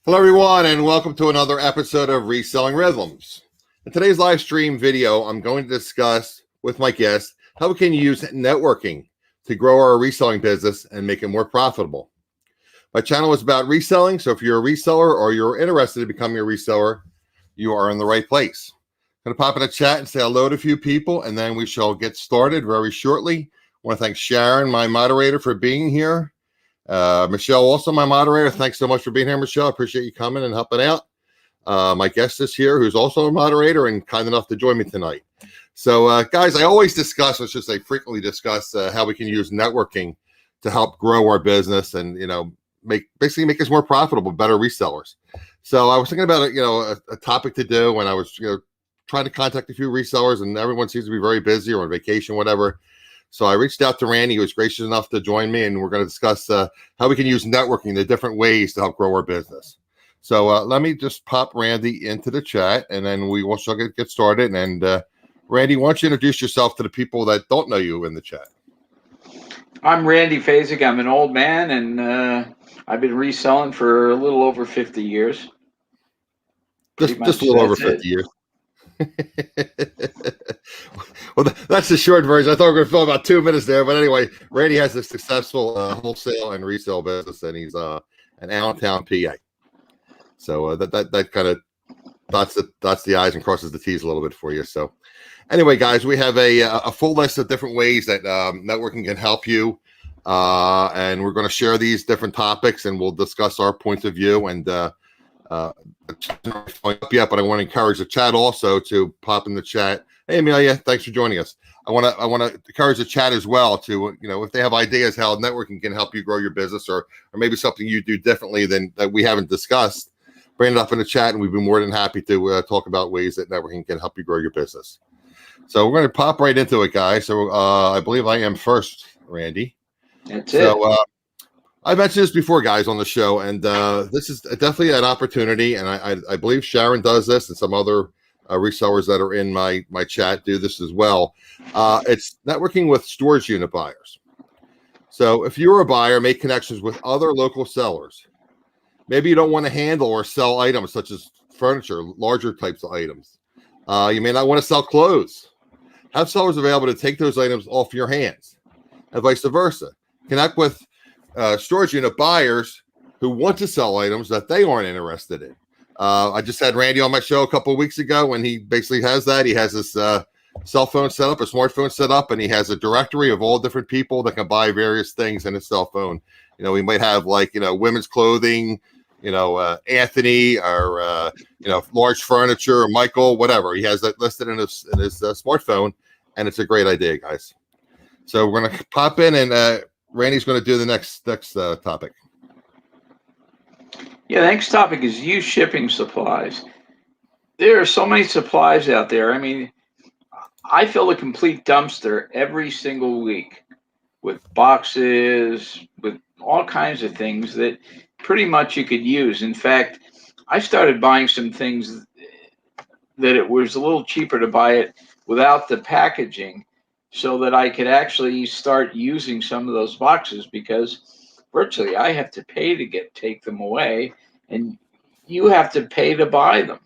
Hello, everyone, and welcome to another episode of Reselling Rhythms. In today's live stream video, I'm going to discuss with my guest how we can use networking to grow our reselling business and make it more profitable. My channel is about reselling, so if you're a reseller or you're interested in becoming a reseller, you are in the right place. I'm going to pop in a chat and say hello to a few people, and then we shall get started very shortly. I want to thank Sharon, my moderator, for being here. Michelle, also my moderator. Thanks so much for being here, Michelle. I appreciate you coming and helping out. My guest is here, who's also a moderator and kind enough to join me tonight. So, guys, I always discuss, let's just say frequently discuss how we can use networking to help grow our business and, basically make us more profitable, better resellers. So I was thinking about, a topic to do when I was, trying to contact a few resellers, and everyone seems to be very busy or on vacation, whatever. So I reached out to Randy, who was gracious enough to join me, and we're going to discuss how we can use networking, the different ways to help grow our business. So let me just pop Randy into the chat, and then we will get started. And Randy, why don't you introduce yourself to the people that don't know you in the chat? I'm Randy Fasig. I'm an old man, and I've been reselling for a little over 50 years. Just a little over 50 years. Well, that's the short version. I thought we were going to fill about 2 minutes there, but anyway, Randy has a successful wholesale and resale business, and he's an Allentown, PA. So that kind of dots the I's and crosses the T's a little bit for you. So anyway, guys, we have a full list of different ways that networking can help you, and we're going to share these different topics, and we'll discuss our points of view. And but I want to encourage the chat also to pop in the chat. Hey, Amelia, thanks for joining us. I want to encourage the chat as well to, if they have ideas how networking can help you grow your business, or maybe something you do differently than that we haven't discussed, bring it up in the chat, and we'd be more than happy to talk about ways that networking can help you grow your business. So we're going to pop right into it, guys. So I believe I am first, Randy. That's it. I mentioned this before, guys, on the show, and this is definitely an opportunity, and I believe Sharon does this, and some other resellers that are in my chat do this as well. It's networking with storage unit buyers. So if you're a buyer, make connections with other local sellers. Maybe you don't want to handle or sell items such as furniture, larger types of items. You may not want to sell clothes. Have sellers available to take those items off your hands, and vice versa. Connect with storage unit buyers who want to sell items that they aren't interested in. I just had Randy on my show a couple of weeks ago, and he basically has that. He has this cell phone set up, a smartphone set up, and he has a directory of all different people that can buy various things in his cell phone. We might have women's clothing, Anthony, or large furniture, or Michael, whatever. He has that listed in his smartphone, and it's a great idea, guys. So we're gonna pop in, and Randy's going to do the next topic. Yeah, the next topic is use shipping supplies. There are so many supplies out there. I mean, I fill a complete dumpster every single week with boxes, with all kinds of things that pretty much you could use. In fact, I started buying some things that it was a little cheaper to buy it without the packaging, so that I could actually start using some of those boxes, because virtually I have to pay to take them away, and you have to pay to buy them.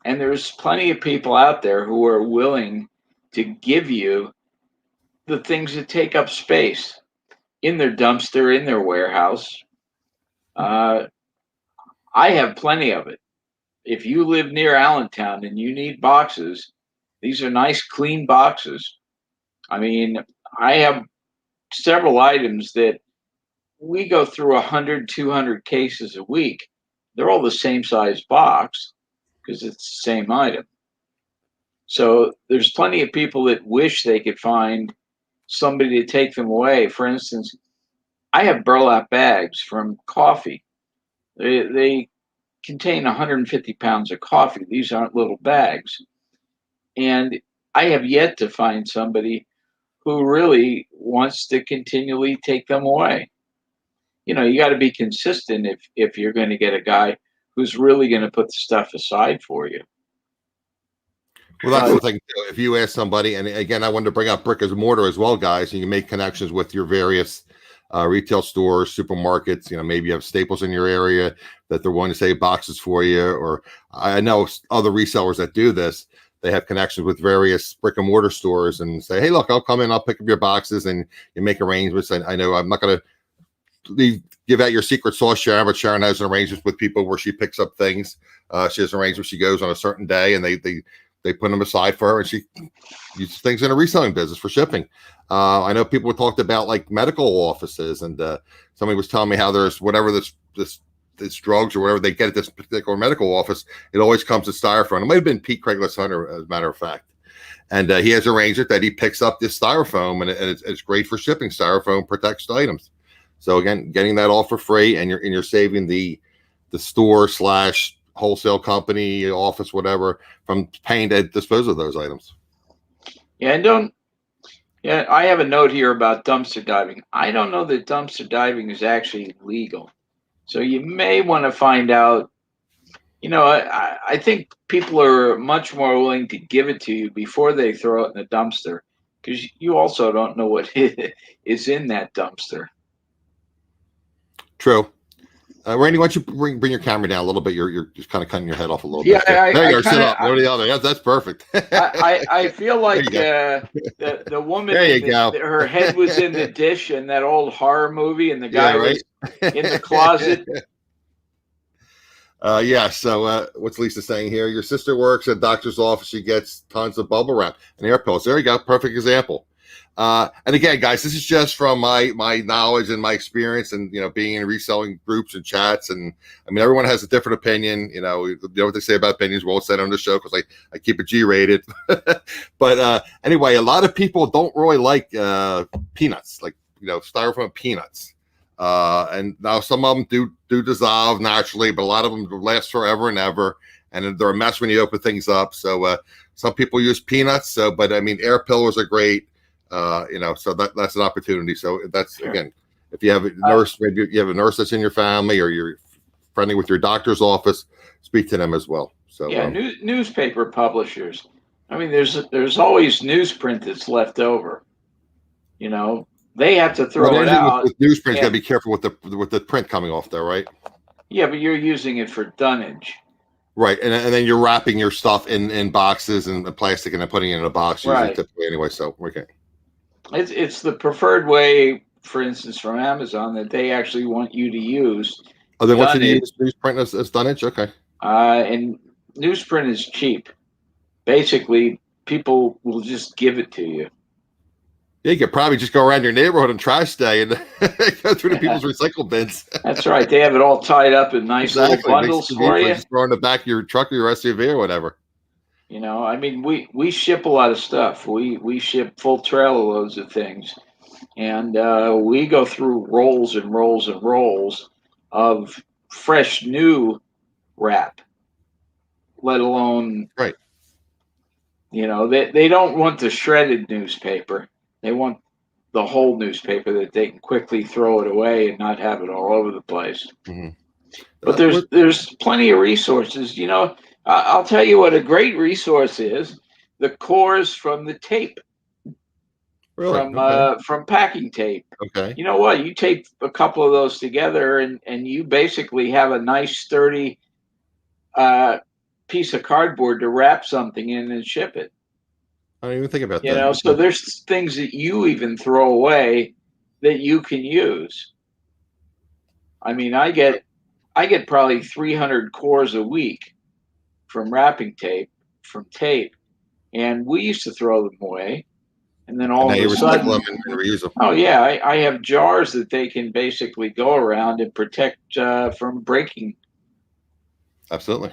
And there's plenty of people out there who are willing to give you the things that take up space in their dumpster, in their warehouse. I have plenty of it. If you live near Allentown and you need boxes, these are nice, clean boxes. I mean, I have several items that we go through 100, 200 cases a week. They're all the same size box because it's the same item. So there's plenty of people that wish they could find somebody to take them away. For instance, I have burlap bags from coffee. They contain 150 pounds of coffee. These aren't little bags. And I have yet to find somebody who really wants to continually take them away. You got to be consistent if you're going to get a guy who's really going to put the stuff aside for you. Well, that's the thing. If you ask somebody, and again, I wanted to bring up brick and mortar as well, guys, and you make connections with your various retail stores, supermarkets. Maybe you have Staples in your area that they're willing to save boxes for you. Or I know other resellers that do this. They have connections with various brick and mortar stores and say, hey, look, I'll come in, I'll pick up your boxes, and you make arrangements. And I know I'm not going to give out your secret sauce, Sharon, but Sharon has an arrangement with people where she picks up things. She has an arrangement. She goes on a certain day, and they put them aside for her, and she uses things in a reselling business for shipping. I know people talked about like medical offices, and somebody was telling me how there's whatever this drugs or whatever they get at this particular medical office, it always comes in styrofoam. It might have been Pete Craiglis Hunter, as a matter of fact. And he has arranged it that he picks up this styrofoam, and it's great for shipping. Styrofoam protects items. So again, getting that all for free, and you're saving the store / wholesale company, office, whatever, from paying to dispose of those items. Yeah, I have a note here about dumpster diving. I don't know that dumpster diving is actually legal. So you may want to find out. I think people are much more willing to give it to you before they throw it in the dumpster, because you also don't know what is in that dumpster. True. Randy, why don't you bring your camera down a little bit? You're just kind of cutting your head off a little bit. There you are. Sit up. What are the other? That's perfect. I feel like the woman, her head was in the dish in that old horror movie, and the guy was in the closet. So what's Lisa saying here? Your sister works at a doctor's office. She gets tons of bubble wrap and air pills. There you go. Perfect example. And again, guys, this is just from my knowledge and my experience, and being in reselling groups and chats. And I mean, everyone has a different opinion. You know what they say about opinions. Won't say it on the show because I keep it G-rated. But anyway, a lot of people don't really like peanuts, like styrofoam peanuts. And now some of them do dissolve naturally, but a lot of them last forever and ever, and they're a mess when you open things up. So some people use peanuts. But I mean, air pillows are great. So that's an opportunity. So that's again, if you have a nurse, maybe you have a nurse that's in your family, or you're friendly with your doctor's office, speak to them as well. So newspaper publishers. I mean, there's always newsprint that's left over. They have to throw it out. With newsprint, you got to be careful with the print coming off there, right? Yeah, but you're using it for dunnage. Right, and then you're wrapping your stuff in boxes and plastic, and then putting it in a box. Right. Typically, anyway. So okay. It's the preferred way, for instance, from Amazon, that they actually want you to use. Oh, they want you to use newsprint as dunnage? Okay. And newsprint is cheap. Basically, people will just give it to you. Yeah, you could probably just go around your neighborhood on trash day and go through the people's recycle bins. That's right. They have it all tied up in nice little bundles for you. Just throw in the back of your truck or your SUV or whatever. I mean, we ship a lot of stuff. We ship full trailer loads of things, and we go through rolls and rolls and rolls of fresh new wrap, let alone right. They don't want the shredded newspaper. They want the whole newspaper that they can quickly throw it away and not have it all over the place. Mm-hmm. But there's plenty of resources. I'll tell you what a great resource is: the cores from the tape. Really? From packing tape. Okay. You know what? You tape a couple of those together, and you basically have a nice sturdy piece of cardboard to wrap something in and ship it. I don't even think about that. So there's things that you even throw away that you can use. I mean, I get probably 300 cores a week from wrapping tape, and we used to throw them away, and then all of a sudden, and reuse them. Oh yeah, I have jars that they can basically go around and protect from breaking. Absolutely.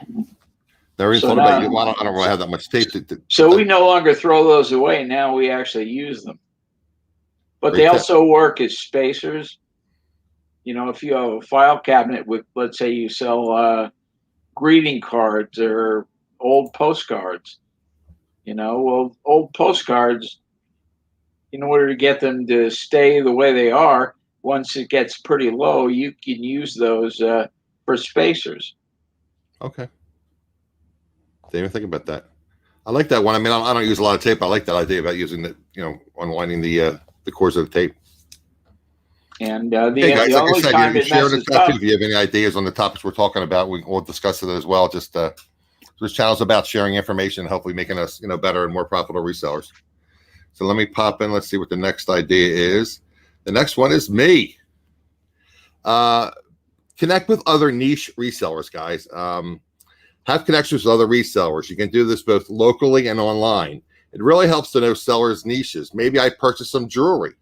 Never even thought about you. I don't really have that much tape. So we no longer throw those away. Now we actually use them. But they also work as spacers. If you have a file cabinet with, let's say you sell greeting cards or old postcards, old postcards, in order to get them to stay the way they are, once it gets pretty low, you can use those for spacers. Okay. Didn't even think about that. I like that one. I mean, I don't use a lot of tape. I like that idea about using the, unwinding the cores of the tape. And Okay, guys, the like I only said, time you're it sharing messes this out too. up, If you have any ideas on the topics we're talking about, we'll discuss it as well. Just this channel's about sharing information, and hopefully making us, better and more profitable resellers. So let me pop in. Let's see what the next idea is. The next one is me. Connect with other niche resellers, guys. Have connections with other resellers. You can do this both locally and online. It really helps to know sellers' niches. Maybe I purchased some jewelry.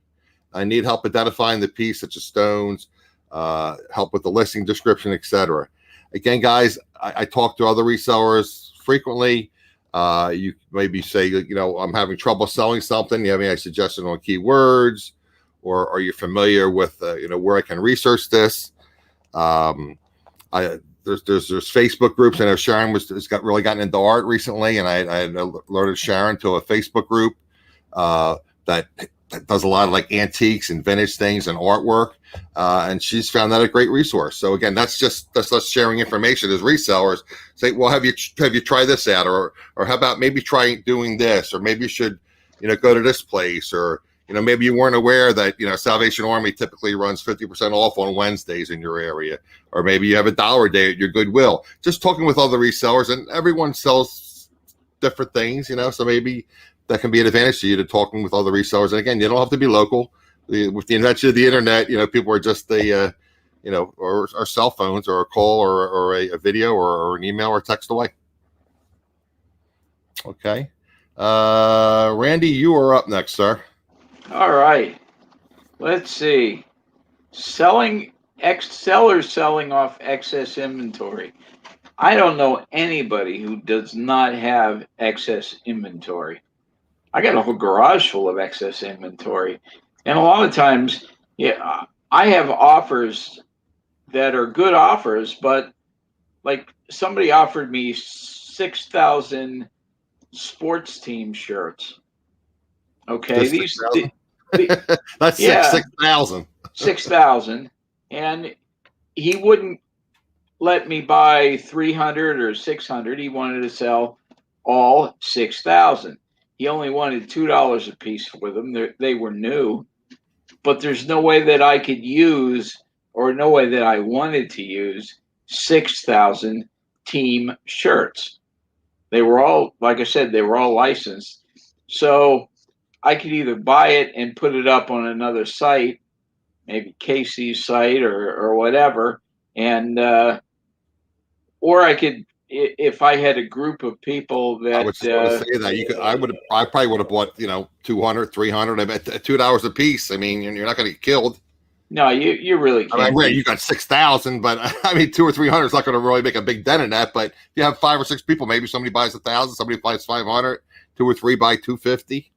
I need help identifying the piece, such as stones, help with the listing description, etc. Again, guys, I talk to other resellers frequently. You maybe say, I'm having trouble selling something. You have any suggestion on keywords, or are you familiar with, where I can research this? There's Facebook groups. I know Sharon has really gotten into art recently, and I alerted Sharon to a Facebook group that does a lot of like antiques and vintage things and artwork, and she's found that a great resource. So again, that's us sharing information as resellers. Say, well, have you tried this out, or how about maybe try doing this, or maybe you should go to this place, or maybe you weren't aware that Salvation Army typically runs 50% off on Wednesdays in your area, or maybe you have a dollar day at your Goodwill. Just talking with other resellers, and everyone sells different things, so maybe that can be an advantage to you, to talking with other resellers. And again, you don't have to be local. With the invention of the internet, people are just or cell phones, or a call, or a video, or an email or text away. Okay. Randy, you are up next, sir. all right. Let's see. Sellers selling off excess inventory. I don't know anybody who does not have excess inventory. I got a whole garage full of excess inventory. And a lot of times, yeah, I have offers that are good offers, but like somebody offered me 6,000 sports team shirts. Okay, Just these 6,000. the That's yeah, 6,000. 6,000, and he wouldn't let me buy 300 or 600. He wanted to sell all 6,000. He only wanted $2 a piece for them. They were new, but there's no way that I could use, or no way that I wanted to use 6,000 team shirts. They were all, like I said, they were all licensed. So I could either buy it and put it up on another site, maybe Casey's site, or whatever, and or I could, if I had a group of people I that was just going to say that I probably would have bought 200, 300 at $2 a piece. I mean, you're not going to get killed. no, you really I can't. mean, you got 6,000, but I mean, 200 or 300 is not going to really make a big dent in that. But if you have 5 or 6 people, maybe somebody buys 1,000, somebody buys 500, 2 or 3 buy 250.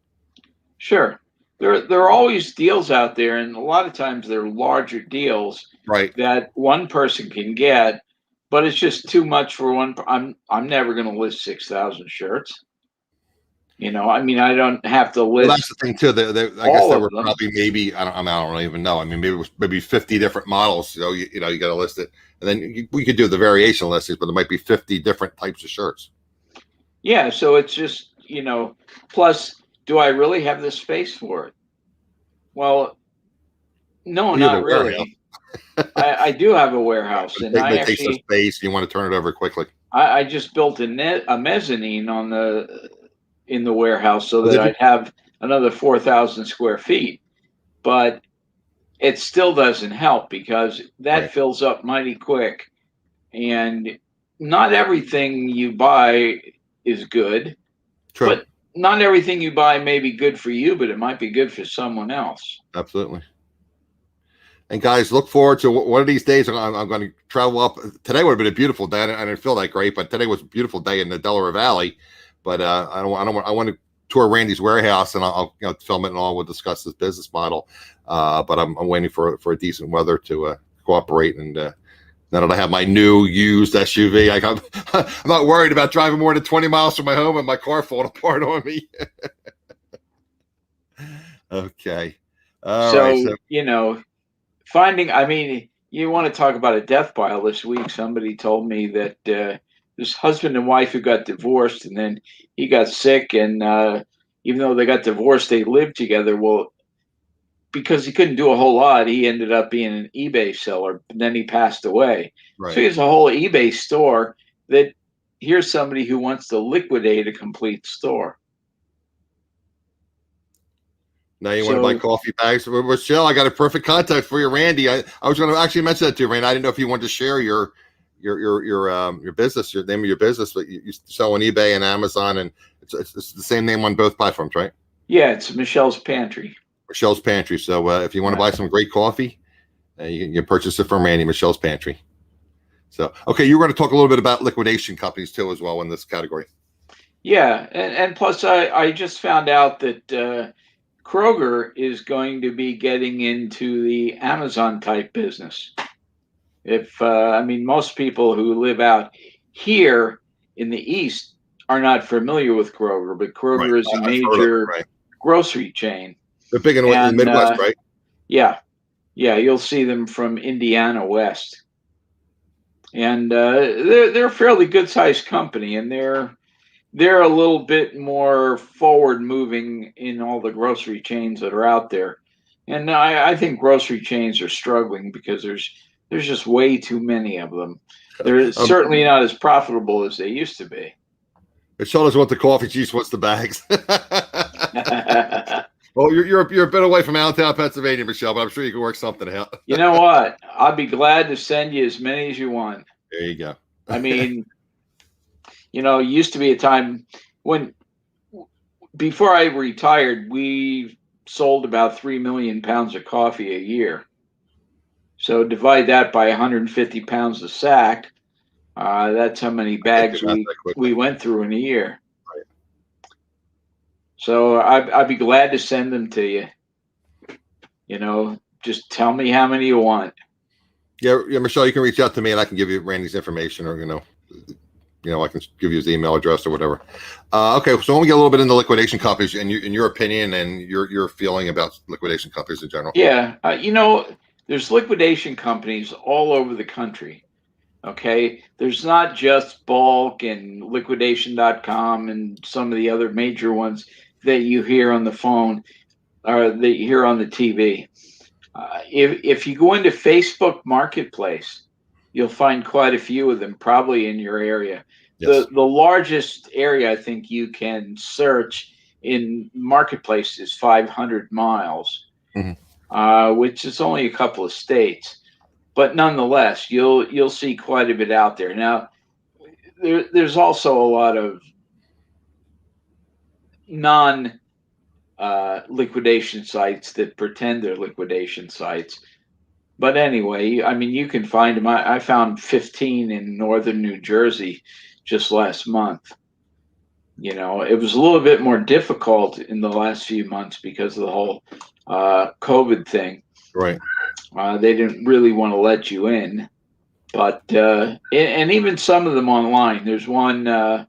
Sure. There are always deals out there, and a lot of times they're larger deals Right. that one person can get, but it's just too much for one. I'm never going to list 6,000 shirts. I mean, I don't have to Well, that's list the thing too. I guess all there of were them. probably maybe I don't even know. I mean, maybe it was maybe 50 different models. So you got to list it, and then we could do the variation listings, but there might be 50 different types of shirts. Yeah, so it's just, plus, do I really have the space for it? Well, no, Well, you have a not warehouse, really. I do have a warehouse, and but I it takes some actually space. You want to turn it over quickly. I just built a mezzanine in the warehouse so Well, that did you? I'd have another 4,000 square feet. But it still doesn't help because that Right. fills up mighty quick, and not everything you buy is good, True. but not everything you buy may be good for you, but it might be good for someone else. Absolutely. And guys, look forward to one of these days. I'm going to travel up. Today would have been a beautiful day. I didn't feel that great, but today was a beautiful day in the Delaware Valley. But I want to tour Randy's warehouse, and I'll film it, and all. We'll discuss his business model. But I'm waiting for a decent weather to cooperate. And now that I have my new used SUV, I'm not worried about driving more than 20 miles from my home and my car falling apart on me. Okay. All right. So, I mean, you want to talk about a death pile this week. Somebody told me that this husband and wife who got divorced, and then he got sick, and even though they got divorced, they lived together. Well, because he couldn't do a whole lot, he ended up being an eBay seller. But then he passed away. Right. So he has a whole eBay store that here's somebody who wants to liquidate a complete store. Now you want to buy coffee bags. Michelle, I got a perfect contact for you, Randy. I was going to actually mention that to you, Randy. I didn't know if you wanted to share your business, your name of your business, but you sell on eBay and Amazon, and it's the same name on both platforms, right? Yeah, it's Michelle's Pantry. Michelle's Pantry. So if you want to buy some great coffee, you can purchase it from Randy, Michelle's Pantry. So, okay, you were going to talk a little bit about liquidation companies too, as well, in this category. Yeah, and plus I just found out that Kroger is going to be getting into the Amazon type business. I mean, most people who live out here in the East are not familiar with Kroger, but Kroger is a major grocery chain. They're big in the Midwest, right? Yeah, you'll see them from Indiana west, and they're a fairly good sized company, and they're a little bit more forward moving in all the grocery chains that are out there. And I think grocery chains are struggling because there's just way too many of them. They're certainly not as profitable as they used to be. Michelle doesn't want the coffee, she just wants the bags. Well, you're a bit away from Allentown, Pennsylvania, Michelle, but I'm sure you can work something out. You know what? I'll be glad to send you as many as you want. There you go. I mean, used to be a time when, before I retired, we sold about 3 million pounds of coffee a year. So divide that by 150 pounds a sack. That's how many bags we went through in a year. Right. So I'd be glad to send them to you. Just tell me how many you want. Yeah, Michelle, you can reach out to me and I can give you Randy's information, or I can give you his email address or whatever. Okay, so when we get a little bit into liquidation companies, and in your opinion and your feeling about liquidation companies in general. Yeah, there's liquidation companies all over the country. Okay, there's not just Bulk and liquidation.com and some of the other major ones that you hear on the phone or that you hear on the TV. If you go into Facebook Marketplace, you'll find quite a few of them, probably in your area. Yes. The largest area I think you can search in Marketplace is 500 miles, which is only a couple of states. But nonetheless, you'll see quite a bit out there. Now, there's also a lot of non-liquidation sites that pretend they're liquidation sites. But anyway, I mean, you can find them. I found 15 in northern New Jersey just last month. It was a little bit more difficult in the last few months because of the whole COVID thing. Right. They didn't really want to let you in, but and even some of them online. There's one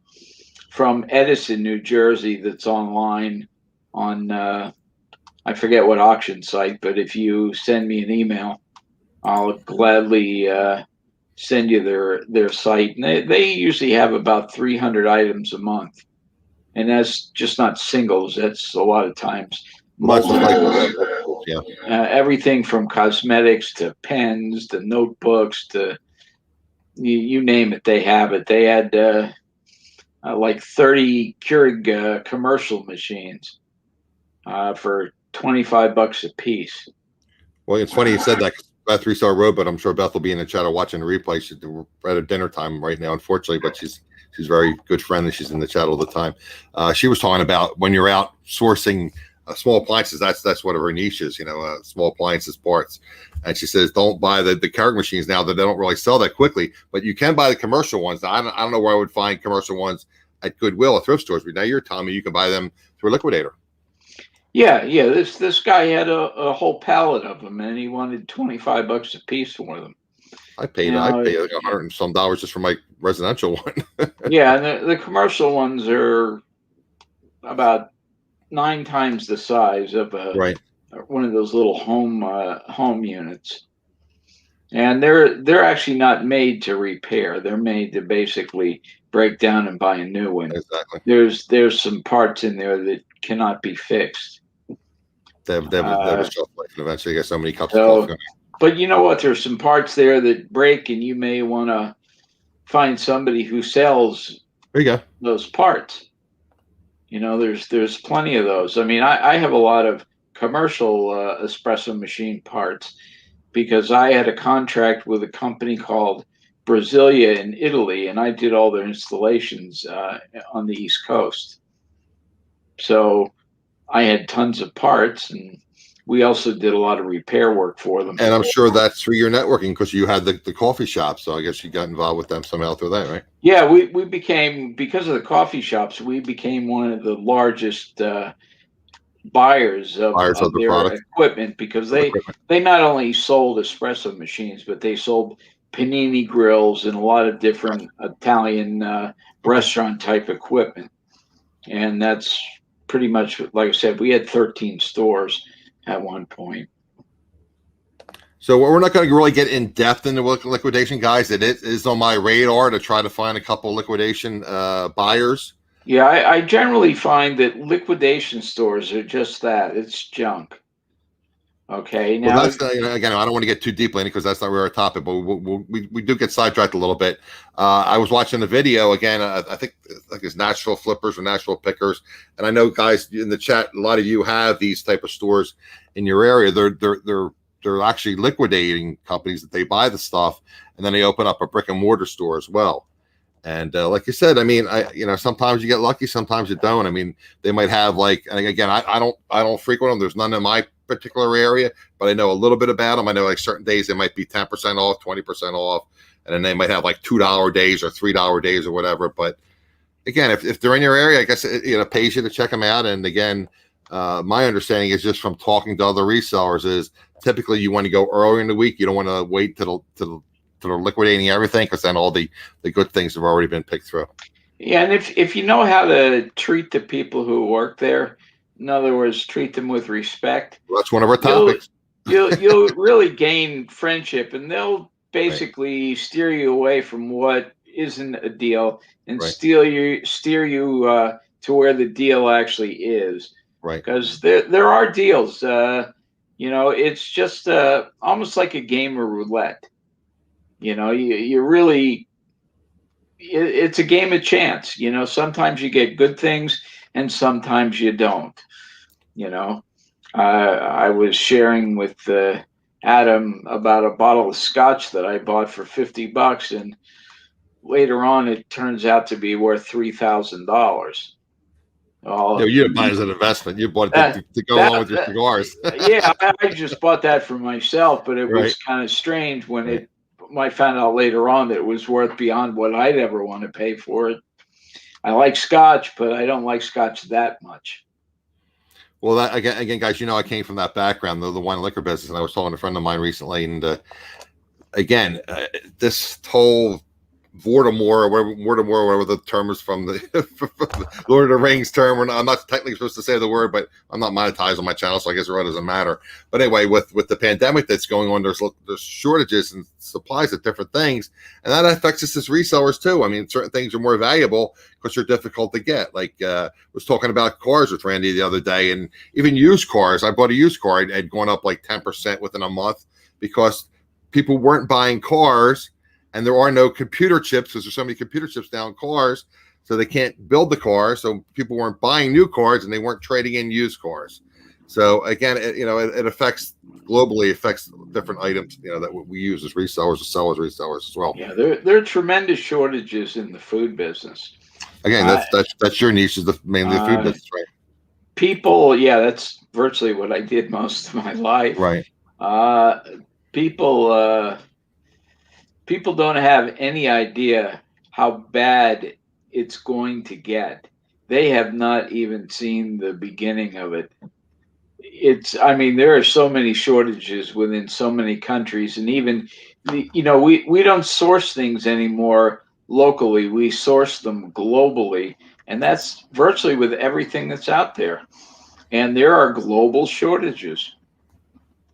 from Edison, New Jersey, that's online on I forget what auction site, but if you send me an email, I'll gladly send you their site. And they usually have about 300 items a month, and that's just not singles. That's a lot of times multiples. Yeah. Everything from cosmetics to pens to notebooks to you name it, they have it. They had like 30 Keurig commercial machines for $25 a piece. Well, it's funny you said that. Beth Resaw Road, but I'm sure Beth will be in the chat or watching the replay. She's at dinner time right now, unfortunately, but she's a very good friend and she's in the chat all the time. She was talking about when you're out sourcing small appliances, that's one of her niches, small appliances parts. And she says, don't buy the Keurig machines now, that they don't really sell that quickly, but you can buy the commercial ones. Now, I don't know where I would find commercial ones at Goodwill or thrift stores, but now you're telling me you can buy them through a liquidator. Yeah. This guy had a whole pallet of them, and he wanted $25 a piece for them. I paid like $100 and some just for my residential one. Yeah, and the commercial ones are about 9 times the size of one of those little home units, and they're actually not made to repair. They're made to basically break down and buy a new one. Exactly. There's some parts in there that cannot be fixed. they have a shelf life, and eventually you get so many cups of So, coffee. but you know what? There's some parts there that break, and you may want to find somebody who sells There you go. those parts. There's plenty of those. I mean, I have a lot of commercial espresso machine parts because I had a contract with a company called Brasilia in Italy, and I did all their installations on the East Coast. So I had tons of parts, and we also did a lot of repair work for them. And I'm sure that's through your networking because you had the coffee shop. So I guess you got involved with them somehow through that, right? Yeah, we became, because of the coffee shops, we became one of the largest buyers Buyers of of the their product. equipment because they not only sold espresso machines, but they sold panini grills and a lot of different Italian restaurant type equipment. And that's pretty much, like I said, we had 13 stores at one point. So we're not going to really get in depth into liquidation, guys. It is on my radar to try to find a couple of liquidation buyers. Yeah, I generally find that liquidation stores are just that. It's junk. Okay, Well, now, that's again, I don't want to get too deeply in it because that's not really our topic, but we do get sidetracked a little bit. I was watching the video again. I think like it's Nashville Flippers or Nashville Pickers, and I know guys in the chat, a lot of you have these type of stores in your area. They're actually liquidating companies that they buy the stuff, and then they open up a brick and mortar store as well. And like you said, I mean, sometimes you get lucky, sometimes you don't. I mean, they might have like, and again, I don't frequent them. There's none in my particular area, but I know a little bit about them. I know like certain days they might be 10% off, 20% off, and then they might have like $2 days or $3 days or whatever. But again, if they're in your area, I guess it pays you to check them out. And again, my understanding is just from talking to other resellers is typically you want to go earlier in the week. You don't want to wait till they're liquidating everything because then all the good things have already been picked through. yeah, and if you know how to treat the people who work there, in other words, treat them with respect, Well, that's one of our topics. You'll really gain friendship, and they'll basically steer you away from what isn't a deal and steer you to where the deal actually is. Right. Because there are deals. It's just almost like a game of roulette. You really, it's a game of chance. Sometimes you get good things and sometimes you don't. I was sharing with Adam about a bottle of scotch that I bought for $50, and later on it turns out to be worth $3,000. You didn't buy it as an investment. You bought it to go along with your cigars. Yeah, I just bought that for myself, but it was kind of strange when I found out later on that it was worth beyond what I'd ever want to pay for it. I like scotch, but I don't like scotch that much. Well, that again, guys, I came from that background, the wine and liquor business, and I was talking to a friend of mine recently, and this whole Voldemort, whatever the term is from the Lord of the Rings term. I'm not technically supposed to say the word, but I'm not monetized on my channel, so I guess it really doesn't matter. But anyway, with the pandemic that's going on, there's shortages and supplies of different things, and that affects us as resellers too. I mean, certain things are more valuable because they're difficult to get. Like was talking about cars with Randy the other day, and even used cars. I bought a used car. It had gone up like 10% within a month because people weren't buying cars. And there are no computer chips because there's so many computer chips now in cars, so they can't build the car. So people weren't buying new cars and they weren't trading in used cars. So again, it affects globally, affects different items, that we use as resellers, as sellers, resellers as well. Yeah, there are tremendous shortages in the food business. Again, that's your niche, is mainly the food business, right? People, yeah, that's virtually what I did most of my life. Right. People don't have any idea how bad it's going to get. They have not even seen the beginning of it. There are so many shortages within so many countries, and even, we don't source things anymore locally. We source them globally, and that's virtually with everything that's out there. And there are global shortages.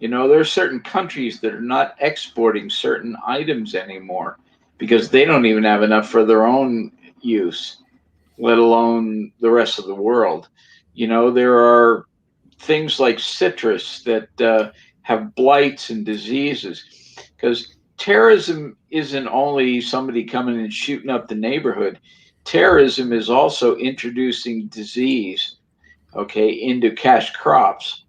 There are certain countries that are not exporting certain items anymore because they don't even have enough for their own use, let alone the rest of the world. There are things like citrus that have blights and diseases. Because terrorism isn't only somebody coming and shooting up the neighborhood. Terrorism is also introducing disease, okay, into cash crops.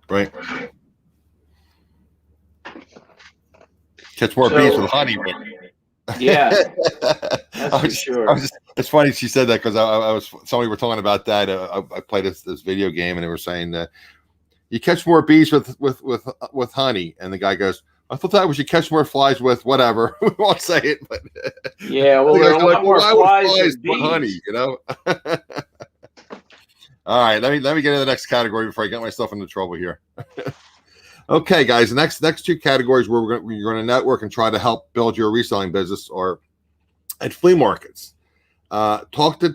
Right. Catch more bees with honey. Yeah, that's for sure. It's funny she said that because I was somebody were talking about that. I played this video game and they were saying that you catch more bees with honey, and the guy goes, "I thought that was you catch more flies with whatever." We won't say it, but yeah, well, there are a lot more flies than bees. Honey, you know. All right, let me get into the next category before I get myself into trouble here. Okay, guys, the next two categories where you're going to network and try to help build your reselling business are at flea markets. Talk to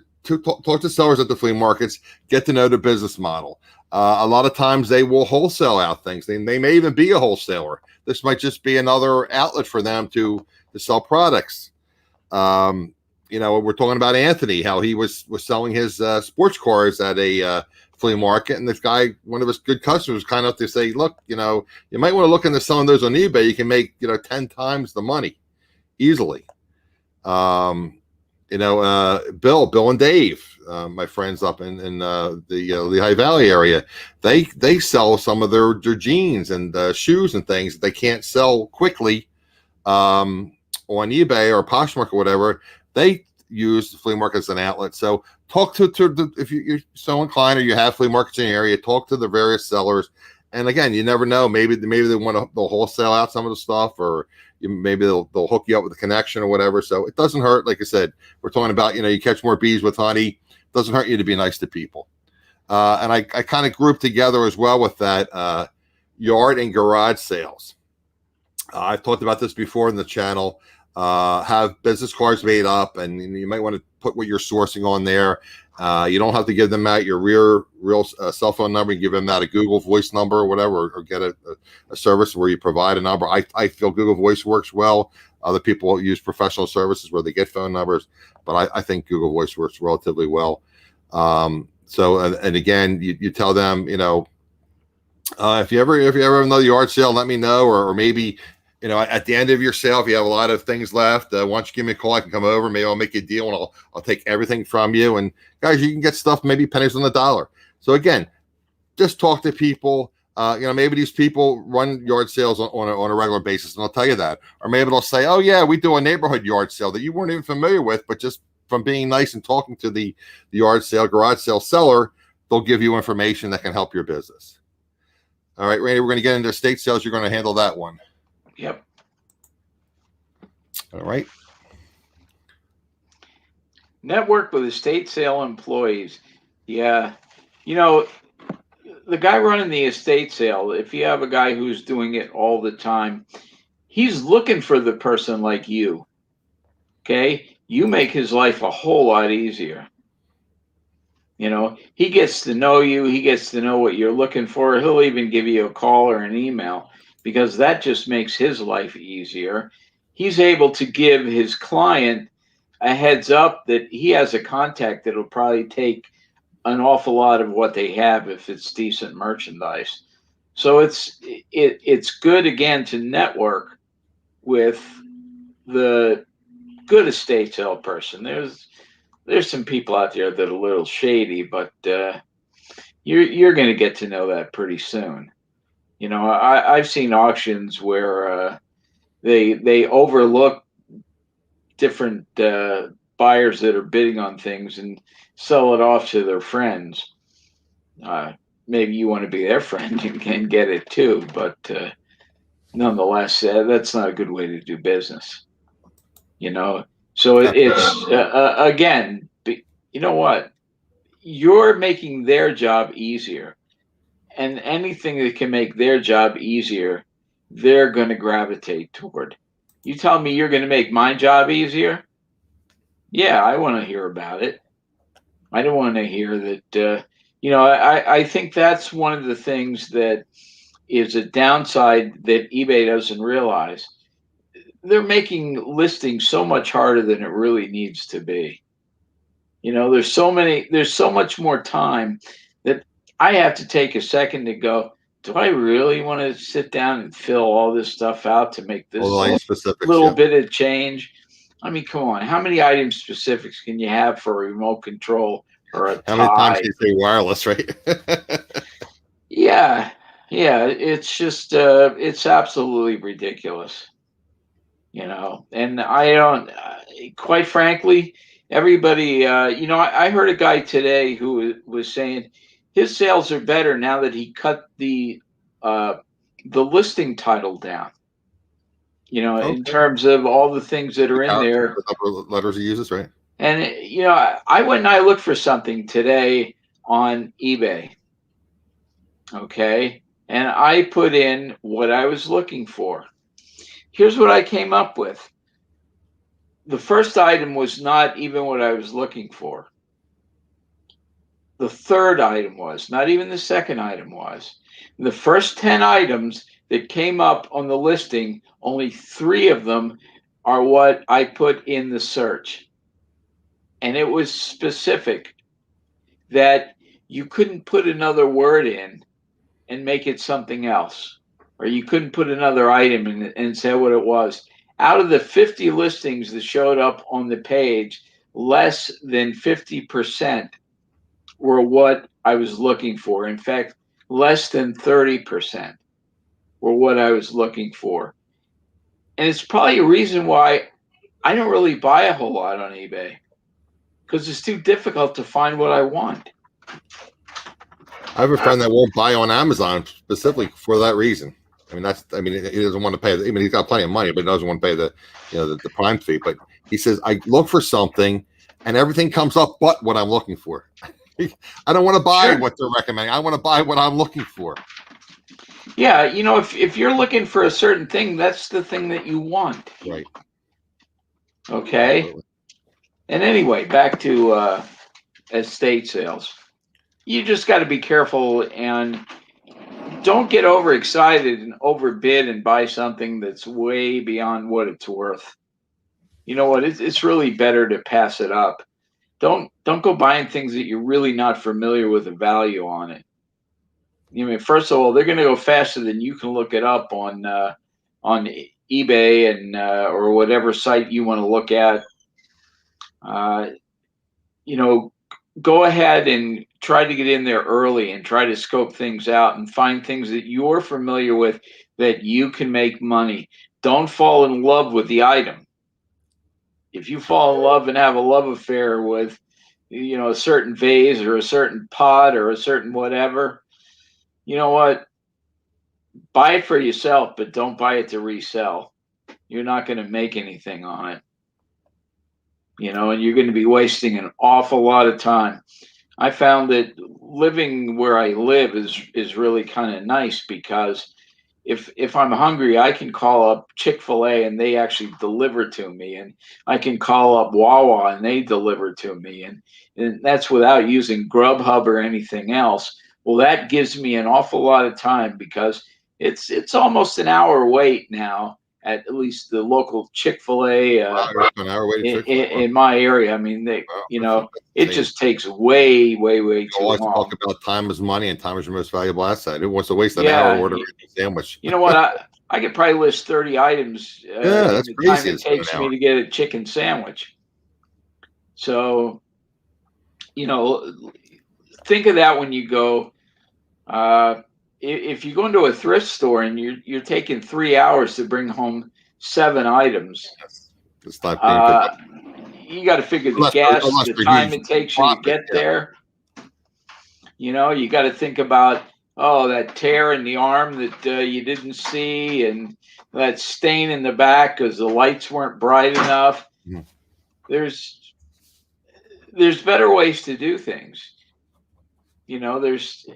sellers at the flea markets. Get to know the business model. A lot of times they will wholesale out things. They may even be a wholesaler. This might just be another outlet for them to sell products. You know, we're talking about Anthony, how he was selling his sports cars at a flea market, and this guy, one of his good customers, was kind enough to say, "Look, you know, you might want to look into selling those on eBay. You can make 10 times the money easily." You know, Bill and Dave, my friends up in the Lehigh Valley area, they sell some of their jeans and shoes and things that they can't sell quickly on eBay or Poshmark or whatever. They use the flea market as an outlet. So talk to if you're so inclined or you have flea markets in your area, talk to the various sellers. And again, you never know. Maybe they they'll wholesale out some of the stuff, or maybe they'll hook you up with a connection or whatever. So it doesn't hurt. Like I said, we're talking about, you catch more bees with honey. It doesn't hurt you to be nice to people. And I kind of grouped together as well with that yard and garage sales. I've talked about this before in the channel. Have business cards made up, and you might want to put what you're sourcing on there. You don't have to give them out your real cell phone number. You give them out a Google Voice number or whatever, or get a service where you provide a number. I feel Google Voice works well. Other people use professional services where they get phone numbers, but I think Google Voice works relatively well. So again, you tell them, if you ever have another yard sale, let me know, or maybe, at the end of your sale, if you have a lot of things left, why don't you give me a call? I can come over. Maybe I'll make you a deal, and I'll take everything from you. And guys, you can get stuff maybe pennies on the dollar. So again, just talk to people. Maybe these people run yard sales on a regular basis, and I'll tell you that. Or maybe they'll say, "Oh yeah, we do a neighborhood yard sale that you weren't even familiar with, but just from being nice and talking to the yard sale, garage sale seller, they'll give you information that can help your business." All right, Randy, we're going to get into estate sales. You're going to handle that one. Yep. All right. Network with estate sale employees. Yeah. The guy running the estate sale, if you have a guy who's doing it all the time, he's looking for the person like you. Okay? You make his life a whole lot easier. He gets to know you. He gets to know what you're looking for. He'll even give you a call or an email, because that just makes his life easier. He's able to give his client a heads up that he has a contact that'll probably take an awful lot of what they have if it's decent merchandise. So it's good, again, to network with the good estate sale person. There's some people out there that are a little shady, but you're going to get to know that pretty soon. I've seen auctions where they overlook different buyers that are bidding on things and sell it off to their friends. Maybe you want to be their friend, you can get it too, but nonetheless, that's not a good way to do business. So it's again, you know what? You're making their job easier. And anything that can make their job easier, they're going to gravitate toward. You tell me you're going to make my job easier? Yeah, I want to hear about it. I don't want to hear that. I think that's one of the things that is a downside that eBay doesn't realize. They're making listings so much harder than it really needs to be. There's so much more time that I have to take a second to go, do I really want to sit down and fill all this stuff out to make All the this line specifics, little yeah. bit of change? I mean, come on. How many item specifics can you have for a remote control or a How many times tie? do you say wireless, right? Yeah. Yeah. It's just, it's absolutely ridiculous, and I don't, quite frankly, everybody, I heard a guy today who was saying his sales are better now that he cut uh, the listing title down, in Okay. terms of all the things that The are in characters, there. the number of letters he uses, right? And, I went and I looked for something today on eBay. Okay. And I put in what I was looking for. Here's what I came up with. The first item was not even what I was looking for. The third item was, not even the second item was. The first 10 items that came up on the listing, only 3 of them are what I put in the search. And it was specific that you couldn't put another word in and make it something else, or you couldn't put another item in and say what it was. Out of the 50 listings that showed up on the page, less than 50% were what I was looking for. In fact, less than 30% were what I was looking for. And it's probably a reason why I don't really buy a whole lot on eBay, because it's too difficult to find what I want. I have a friend that won't buy on Amazon specifically for that reason. I mean, he doesn't want to pay. I mean, he's got plenty of money, but he doesn't want to pay the Prime fee. But he says, I look for something and everything comes up but what I'm looking for. I don't want to buy Sure. what they're recommending. I want to buy what I'm looking for. Yeah, if you're looking for a certain thing, that's the thing that you want. Right. Okay. Absolutely. And anyway, back to estate sales. You just got to be careful and don't get overexcited and overbid and buy something that's way beyond what it's worth. You know what? It's really better to pass it up. Don't go buying things that you're really not familiar with the value on it. First of all, they're going to go faster than you can look it up on eBay and or whatever site you want to look at. Uh, you know, Go ahead and try to get in there early and try to scope things out and find things that you're familiar with that you can make money. Don't fall in love with the item. If you fall in love and have a love affair with, a certain vase or a certain pot or a certain whatever, you know what? Buy it for yourself, but don't buy it to resell. You're not going to make anything on it, and you're going to be wasting an awful lot of time. I found that living where I live is really kind of nice, because if I'm hungry, I can call up Chick-fil-A and they actually deliver to me, and I can call up Wawa and they deliver to me, and that's without using Grubhub or anything else. Well, that gives me an awful lot of time, because it's almost an hour wait now at least the local Chick-fil-A Wow, you're an hour waiting Chick-fil-A. in my area. I mean, Wow, that's it insane. just takes way, way, way We too always talk long. about time is money and time is your most valuable asset. Who wants to waste an hour Yeah, ordering a sandwich? you know what? I could probably list 30 items Yeah, in that's the time crazy. it To spend takes an me hour. to get a chicken sandwich. So, you know, think of that when you go. If you go into a thrift store and you're taking 3 hours to bring home 7 items, Yes. It's not being uh, productive. you got to figure the Unless gas, unless the they're time huge it takes you to profit. get Yeah. there. You got to think about, that tear in the arm that you didn't see, and that stain in the back because the lights weren't bright enough. Mhm. There's there's better ways to do things. There's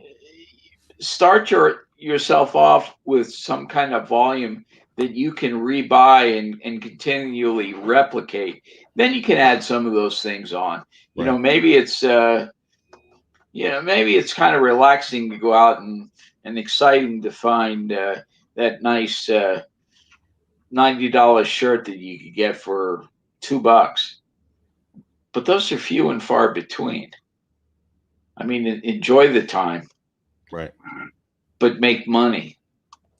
start yourself off with some kind of volume that you can rebuy and continually replicate. Then you can add some of those things on. Right. Maybe it's kind of relaxing to go out and exciting to find that nice $90 shirt that you could get for $2. But those are few and far between. I mean, enjoy the time. Right. but make money.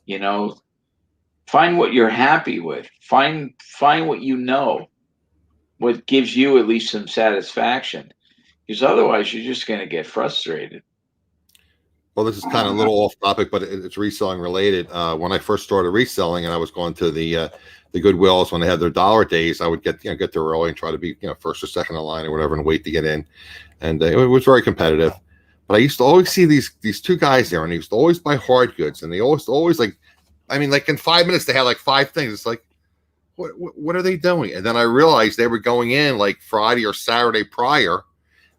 You know, find what you're happy with. Find what you know, what gives you at least some satisfaction. Because otherwise, you're just going to get frustrated. Well, this is kind of a little off topic, but it's reselling related. When I first started reselling, and I was going to the Goodwills when they had their dollar days, I would get there early and try to be first or second in line or whatever, and wait to get in. And it was very competitive. But I used to always see these two guys there, and they used to always buy hard goods, and they always like, I mean, like in 5 minutes they had like 5 things. It's like, what are they doing? And then I realized they were going in like Friday or Saturday prior,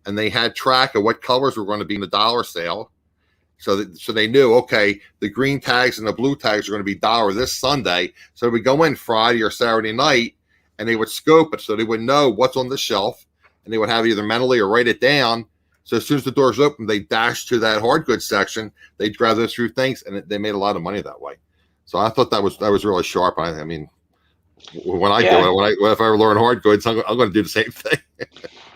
and they had track of what colors were going to be in the dollar sale. So they knew, okay, the green tags and the blue tags are going to be dollar this Sunday. So we go in Friday or Saturday night, and they would scope it so they would know what's on the shelf, and they would have either mentally or write it down. So as soon as the doors open, they dash to that hard goods section. They'd grab those few things, and they made a lot of money that way. So I thought that was really sharp. I mean, when I do it, if I ever learn hard goods, I'm going to do the same thing.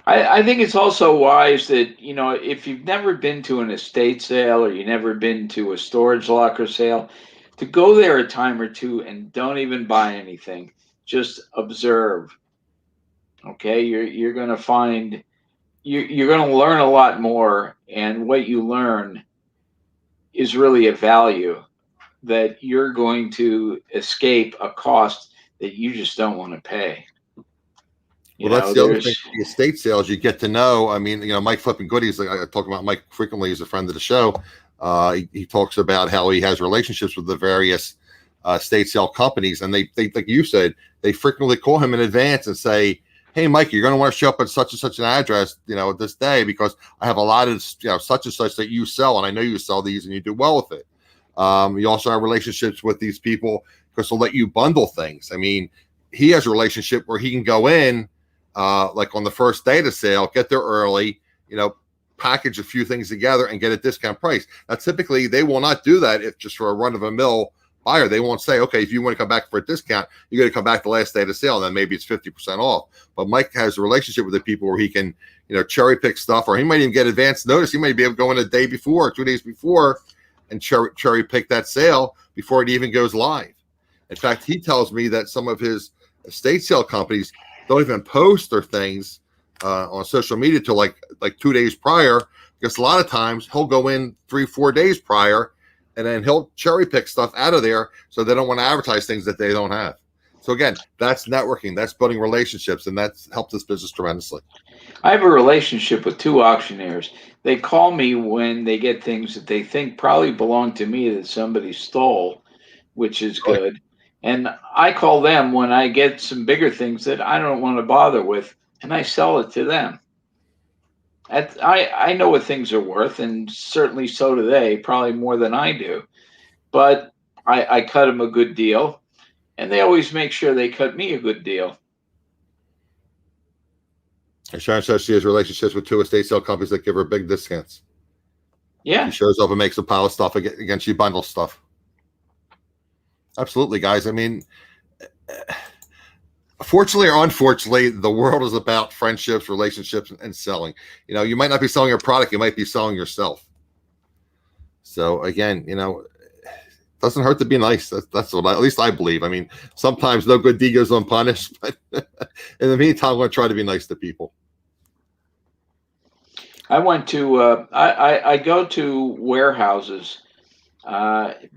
I think it's also wise that, if you've never been to an estate sale or you've never been to a storage locker sale, to go there a time or two and don't even buy anything. Just observe. Okay, you're going to find you're going to learn a lot more, and what you learn is really a value that you're going to escape a cost that you just don't want to pay. Well, that's the other thing. The estate sales, you get to know. I mean, Mike Flipping Goodies. I talk about Mike frequently. He's a friend of the show. He talks about how he has relationships with the various estate sale companies, and they like you said, they frequently call him in advance and say, "Hey, Mike, you're going to want to show up at such and such an address, this day, because I have a lot of such and such that you sell, and I know you sell these and you do well with it." You also have relationships with these people because they'll let you bundle things. I mean, he has a relationship where he can go in. Like on the first day of the sale, get there early, package a few things together and get a discount price. Now, typically they will not do that if just for a run of a mill buyer. They won't say, okay, if you want to come back for a discount, you got to come back the last day of the sale, and then maybe it's 50% off. But Mike has a relationship with the people where he can, cherry pick stuff, or he might even get advance notice. He might be able to go in a day before, 2 days before, and cherry pick that sale before it even goes live. In fact, he tells me that some of his estate sale companies don't even post their things on social media till like 2 days prior, because a lot of times he'll go in 3-4 days prior, and then he'll cherry pick stuff out of there, so they don't want to advertise things that they don't have. So again, that's networking, that's building relationships, and that's helped this business tremendously. I have a relationship with 2 auctioneers. They call me when they get things that they think probably belong to me that somebody stole, which is good. And I call them when I get some bigger things that I don't want to bother with, and I sell it to them. I know what things are worth, and certainly so do they, probably more than I do. But I cut them a good deal, and they always make sure they cut me a good deal. And Sharon says she has relationships with 2 estate sale companies that give her big discounts. Yeah. She shows up and makes a pile of stuff. Again, she bundles stuff. Absolutely, guys. I mean, fortunately or unfortunately, the world is about friendships, relationships, and selling. You might not be selling your product, you might be selling yourself. So again, it doesn't hurt to be nice. That's what at least I believe. I mean, sometimes no good deed goes unpunished, but in the meantime, I'm going to try to be nice to people. I went to I go to warehouses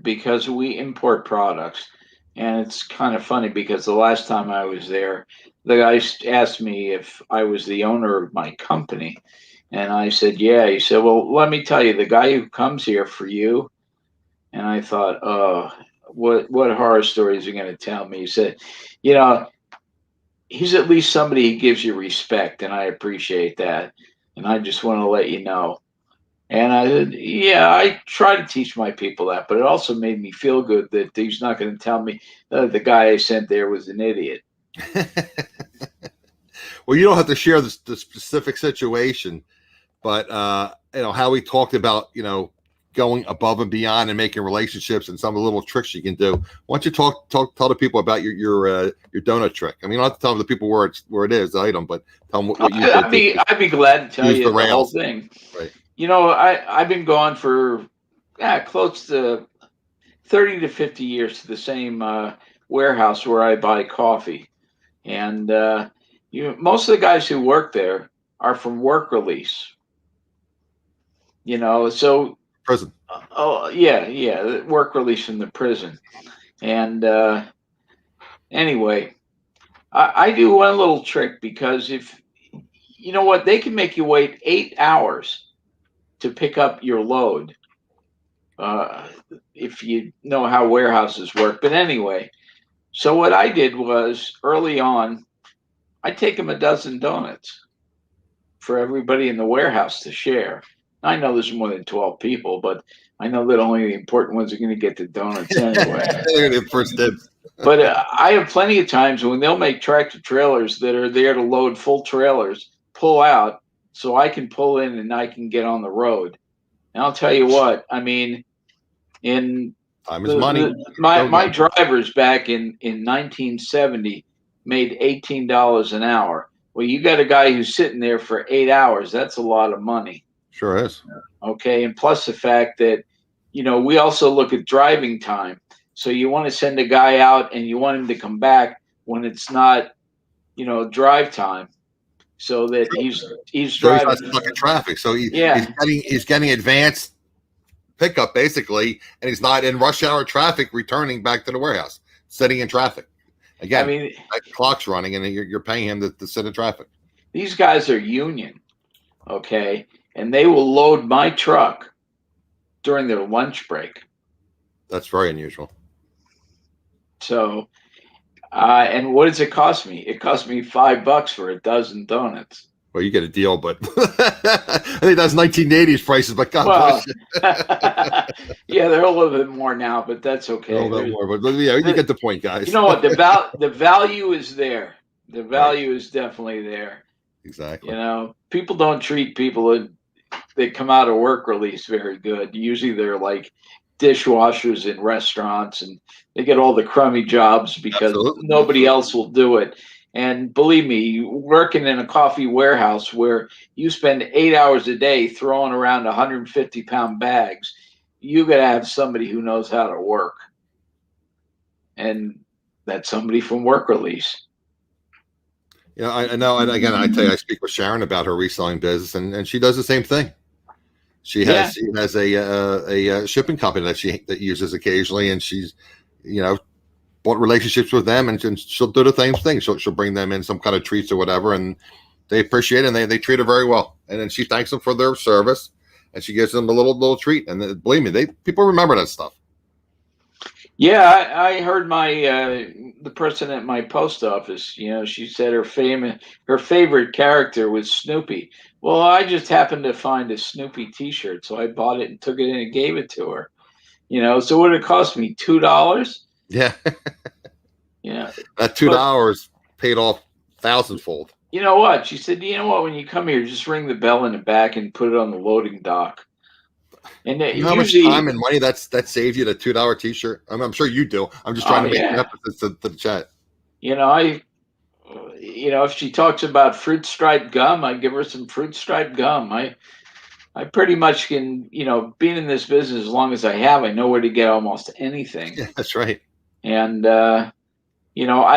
because we import products. And it's kind of funny because the last time I was there, the guy asked me if I was the owner of my company. And I said, yeah. He said, well, let me tell you, the guy who comes here for you. And I thought, oh, what horror story is he going to tell me? He said, he's at least somebody who gives you respect, and I appreciate that. And I just want to let you know. And I said, yeah, I try to teach my people that, but it also made me feel good that he's not going to tell me that the guy I sent there was an idiot. Well, you don't have to share the specific situation, but how we talked about, going above and beyond and making relationships and some of the little tricks you can do. Why don't you tell the people about your donut trick? I mean, you don't have to tell the people where it is, the item, but tell them what you did. I'd be glad to tell you the whole thing. Right. I've been gone for close to 30 to 50 years to the same warehouse where I buy coffee. And most of the guys who work there are from work release. So Prison. oh yeah, work release from the prison. And anyway, I do one little trick, because if you know what, they can make you wait 8 hours to pick up your load. If you know how warehouses work. But anyway, so what I did was, early on, I take them a dozen donuts for everybody in the warehouse to share. I know there's more than 12 people, but I know that only the important ones are going to get the donuts anyway. They're the first dibs. But I have plenty of times when they'll make tractor trailers that are there to load full trailers, pull out, so I can pull in and I can get on the road. And I'll tell you what, I mean, in Time is money. my drivers back in 1970 made $18 an hour. Well, you got a guy who's sitting there for 8 hours. That's a lot of money. Sure is. Okay. And plus the fact that, we also look at driving time. So you want to send a guy out and you want him to come back when it's not, drive time, so that he's driving. He's not stuck in traffic. So Yeah. he's getting advanced pickup basically, and he's not in rush hour traffic returning back to the warehouse, sitting in traffic. Again, I mean, that clock's running, and you're paying him to sit in traffic. these guys are union, okay, and they will load my truck during their lunch break. That's very unusual. So, and what does it cost me? It cost me $5 for a dozen donuts. Well, you get a deal, but I think that's 1980s prices. But God bless you. Yeah, they're a little bit more now, but that's okay. A little bit more, but yeah, you get the point, guys. You know what? The value is there. The value is definitely there. Exactly. People don't treat people that come out of work release very good. Usually they're like dishwashers in restaurants, and they get all the crummy jobs because nobody else will do it. And believe me, working in a coffee warehouse where you spend 8 hours a day throwing around 150-pound bags, you got to have somebody who knows how to work. And that's somebody from work release. I know. And again, I tell you, I speak with Sharon about her reselling business, and she does the same thing. She has a shipping company that uses occasionally, and she's, bought relationships with them, and she'll do the same thing. She'll bring them in some kind of treats or whatever, and they appreciate it, and they treat her very well. And then she thanks them for their service, and she gives them a little treat. And believe me, people remember that stuff. Yeah, I heard the person at my post office. She said her favorite character was Snoopy. Well, I just happened to find a Snoopy T-shirt, so I bought it and took it in and gave it to her. So what did it cost me? $2? Yeah. Yeah. That $2 paid off thousandfold. You know what? She said, when you come here, just ring the bell in the back and put it on the loading dock. And how much time and money that saves you the $2 T-shirt? I'm sure you do. I'm just trying to make references to the chat. If she talks about fruit striped gum, I give her some fruit striped gum. I pretty much can, being in this business as long as I have, I know where to get almost anything. Yeah, that's right. And, I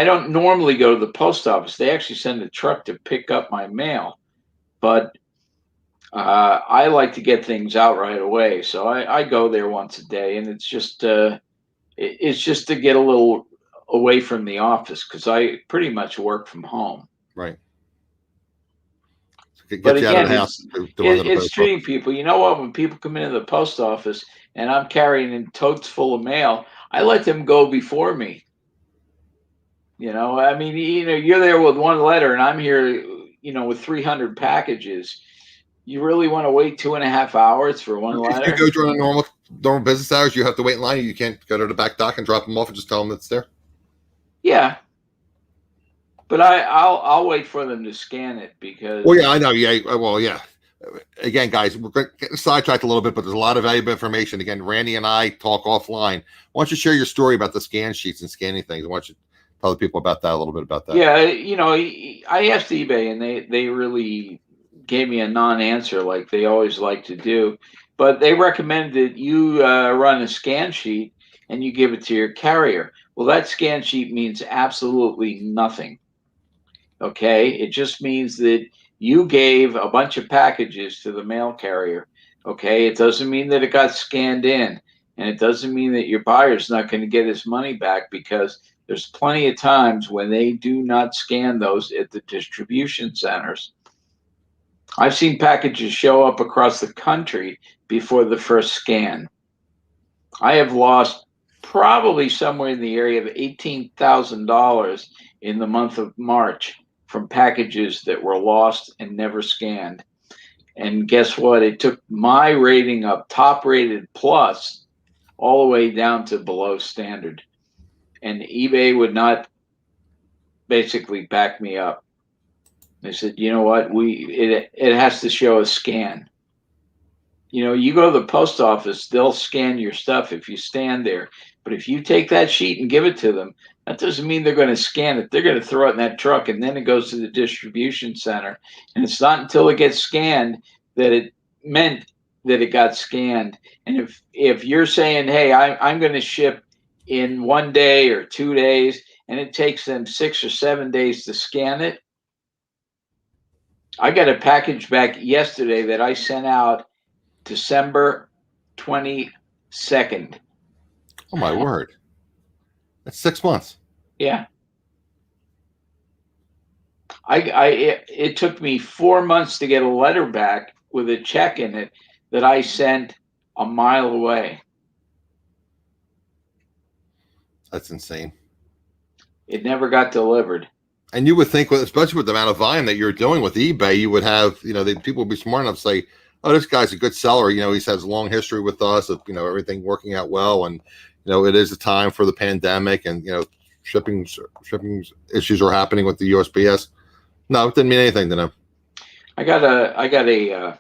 don't normally go to the post office. They actually send a truck to pick up my mail. But I like to get things out right away. So I go there once a day, and it's just to get a little away from the office, because I pretty much work from home. Right. But again, it's treating people. You know what? When people come into the post office and I'm carrying in totes full of mail, I let them go before me. I mean, you're there with one letter, and I'm here, with 300 packages. You really want to wait 2.5 hours for one letter? If you go during normal business hours, you have to wait in line. You can't go to the back dock and drop them off and just tell them it's there. Yeah. But I'll wait for them to scan it, because. Well, yeah, I know. Yeah. Well, yeah. Again, guys, we're going to get sidetracked a little bit, but there's a lot of valuable information. Again, Randy and I talk offline. Why don't you share your story about the scan sheets and scanning things? Why don't you tell the people about that, a little bit about that? Yeah, I asked eBay, and they really gave me a non-answer, like they always like to do. but they recommend that you run a scan sheet and you give it to your carrier. Well, that scan sheet means absolutely nothing. Okay, it just means that you gave a bunch of packages to the mail carrier. Okay, it doesn't mean that it got scanned in, and it doesn't mean that your buyer's not going to get his money back, because there's plenty of times when they do not scan those at the distribution centers. I've seen packages show up across the country before the first scan. I have lost probably somewhere in the area of $18,000 in the month of March from packages that were lost and never scanned. And guess what? It took my rating up top rated plus all the way down to below standard. And eBay would not basically back me up. They said, you know what? It has to show a scan. You know, you go to the post office, they'll scan your stuff if you stand there. But if you take that sheet and give it to them, that doesn't mean they're going to scan it. They're going to throw it in that truck, and then it goes to the distribution center. And it's not until it gets scanned that it meant that it got scanned. And if you're saying, hey, I'm going to ship in 1 day or 2 days, and it takes them 6 or 7 days to scan it. I got a package back yesterday that I sent out December 22nd. Oh my word. That's 6 months. Yeah. It took me 4 months to get a letter back with a check in it that I sent a mile away. That's insane. It never got delivered. And you would think, especially with the amount of volume that you're doing with eBay, you would have, people would be smart enough to say, oh, this guy's a good seller. He has a long history with us of, everything working out well. And, it is a time for the pandemic, and, shipping issues are happening with the USPS. No, it didn't mean anything to them. I got a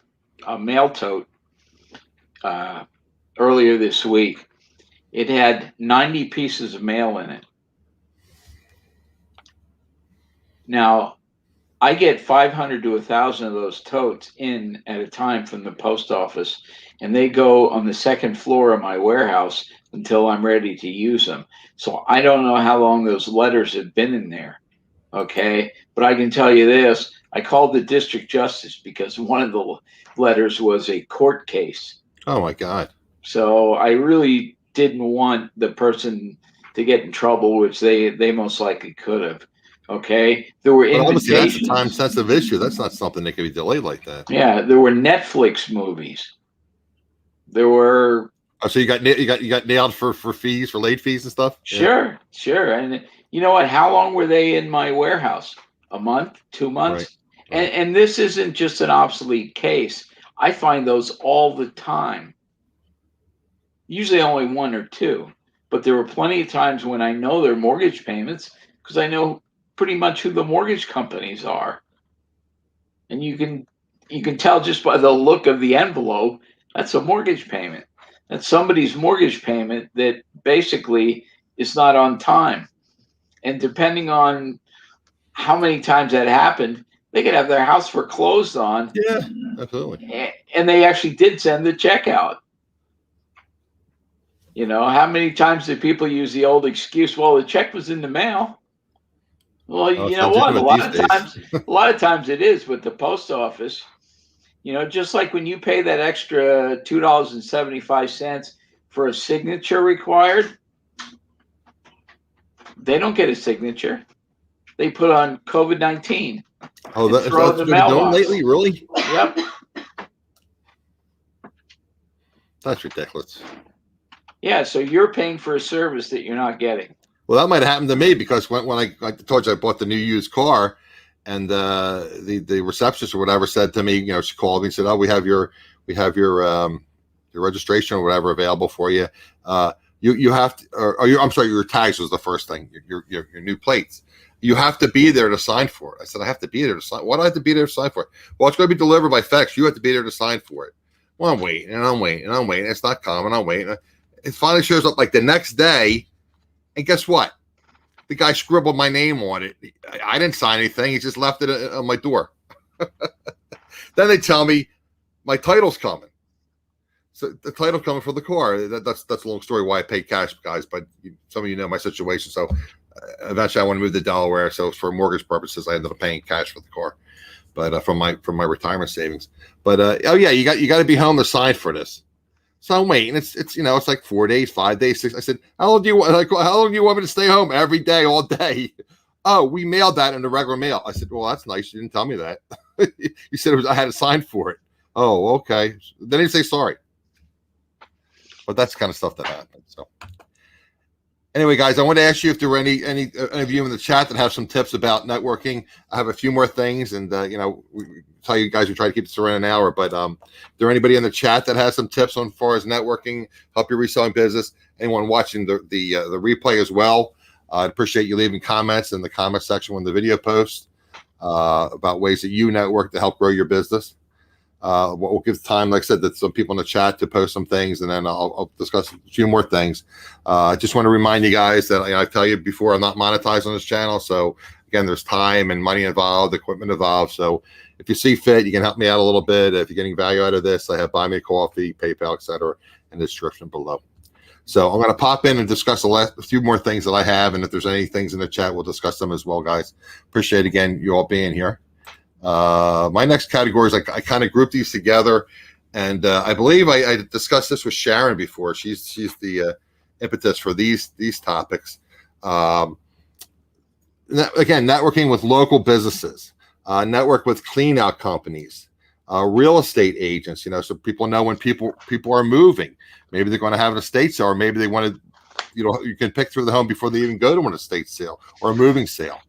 mail tote earlier this week. It had 90 pieces of mail in it. Now, I get 500 to 1,000 of those totes in at a time from the post office, and they go on the second floor of my warehouse until I'm ready to use them. So I don't know how long those letters have been in there, okay? But I can tell you this, I called the district justice because one of the letters was a court case. Oh, my God. So I really didn't want the person to get in trouble, which they most likely could have. Okay, there were obviously that's a time-sensitive issue. That's not something that can be delayed like that. Yeah, there were Netflix movies. There were. Oh, so you got nailed for fees, for late fees and stuff. Sure. And you know what? How long were they in my warehouse? A month, 2 months, right. And this isn't just an obsolete case. I find those all the time. Usually only 1 or 2, but there were plenty of times when I know their mortgage payments because I know pretty much who the mortgage companies are, and you can tell just by the look of the envelope that's a mortgage payment. That's somebody's mortgage payment that basically is not on time. And depending on how many times that happened, they could have their house foreclosed on. Yeah, absolutely. And they actually did send the check out. How many times did people use the old excuse? Well, the check was in the mail. Well, you know what? A lot of times it is with the post office. Just like when you pay that extra $2.75 for a signature required, they don't get a signature. They put on COVID-19. Oh, that's what they've been doing lately, really? Yep. That's ridiculous. Yeah, so you're paying for a service that you're not getting. Well, that might have happened to me because when I told you I bought the new used car, and the receptionist or whatever said to me, she called me and said, "Oh, we have your registration or whatever available for you. You have to, I'm sorry, your tags was the first thing. Your new plates. You have to be there to sign for it." I said, "I have to be there to sign. Why do I have to be there to sign for it?" "Well, it's going to be delivered by FedEx. You have to be there to sign for it." Well, I'm waiting and I'm waiting and I'm waiting. It's not coming. I'm waiting. It finally shows up like the next day. And guess what? The guy scribbled my name on it. I didn't sign anything. He just left it on my door. Then they tell me my title's coming. So the title coming for the car. That's a long story why I paid cash, guys. But some of you know my situation. So eventually I want to move to Delaware. So for mortgage purposes, I ended up paying cash for the car, but from my retirement savings. But oh yeah, you got to be home to sign for this. So I'm waiting. It's it's like 4 days, 5 days, 6. I said, how long do you want me to stay home every day, all day? Oh, we mailed that in the regular mail. I said, well, that's nice. You didn't tell me that. You said I had to sign for it. Oh, okay. They didn't say sorry. But that's the kind of stuff that happens. So anyway, guys, I want to ask you if there were any of you in the chat that have some tips about networking. I have a few more things, and we tell you guys we try to keep this around an hour. But is there anybody in the chat that has some tips on as far as networking, help your reselling business? Anyone watching the replay as well? I'd appreciate you leaving comments in the comment section when the video posts about ways that you network to help grow your business. We'll give time, like I said, that some people in the chat to post some things, and then I'll discuss a few more things. I just want to remind you guys that I tell you before, I'm not monetized on this channel. So again, there's time and money involved, equipment involved. So if you see fit, you can help me out a little bit. If you're getting value out of this, I have Buy Me a Coffee, PayPal, etc. in the description below. So I'm going to pop in and discuss a few more things that I have. And if there's any things in the chat, we'll discuss them as well, guys. Appreciate, again, you all being here. My next category is I kind of group these together, and I believe I discussed this with Sharon before. She's the impetus for these topics. Again, networking with local businesses, network with clean out companies, real estate agents. So people know when people are moving. Maybe they're going to have an estate sale, or maybe they want to. You can pick through the home before they even go to an estate sale or a moving sale.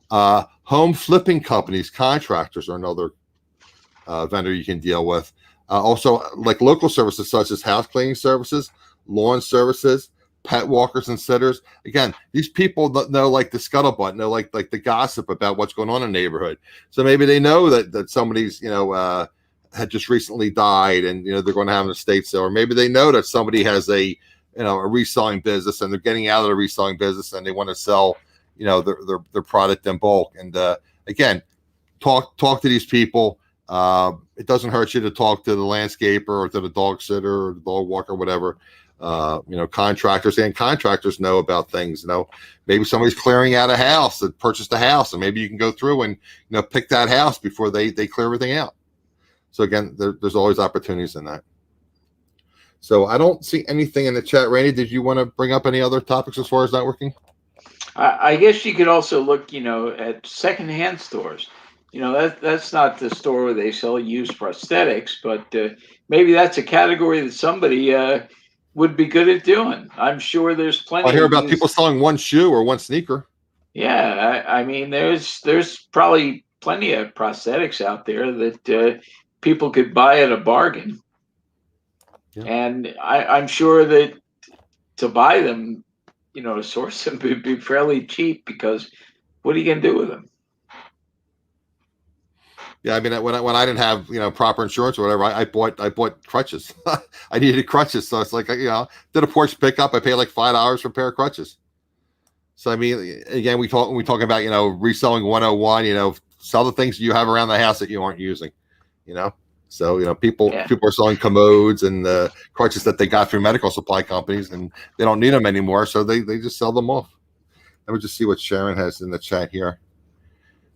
Home flipping companies, contractors are another vendor you can deal with. Also, like local services such as house cleaning services, lawn services, pet walkers and sitters. Again, these people know like the scuttlebutt, know like the gossip about what's going on in the neighborhood. So maybe they know that somebody's had just recently died, and they're going to have an estate sale, or maybe they know that somebody has a reselling business and they're getting out of the reselling business and they want to sell their product in bulk. And again, talk to these people. It doesn't hurt you to talk to the landscaper or to the dog sitter or the dog walker, whatever. Contractors know about things. Maybe somebody's clearing out a house that purchased a house, and maybe you can go through and pick that house before they clear everything out. So again, there's always opportunities in that. So I don't see anything in the chat. Randy, did you want to bring up any other topics as far as networking? I guess you could also look, at secondhand stores. That's not the store where they sell used prosthetics, but maybe that's a category that somebody would be good at doing. I'm sure there's plenty. I hear about people selling one shoe or one sneaker. Yeah, I mean, there's probably plenty of prosthetics out there that people could buy at a bargain. Yeah. And I'm sure that to buy them, to source them would be fairly cheap, because what are you going to do with them? Yeah, I mean, when I didn't have proper insurance or whatever, I bought crutches. I needed crutches, so it's like did a Porsche pickup. I paid like $5 for a pair of crutches. So I mean, again, we talk about reselling 101. Sell the things you have around the house that you aren't using. So people are selling commodes and crutches that they got through medical supply companies, and they don't need them anymore, so they just sell them off. Let me just see what Sharon has in the chat here.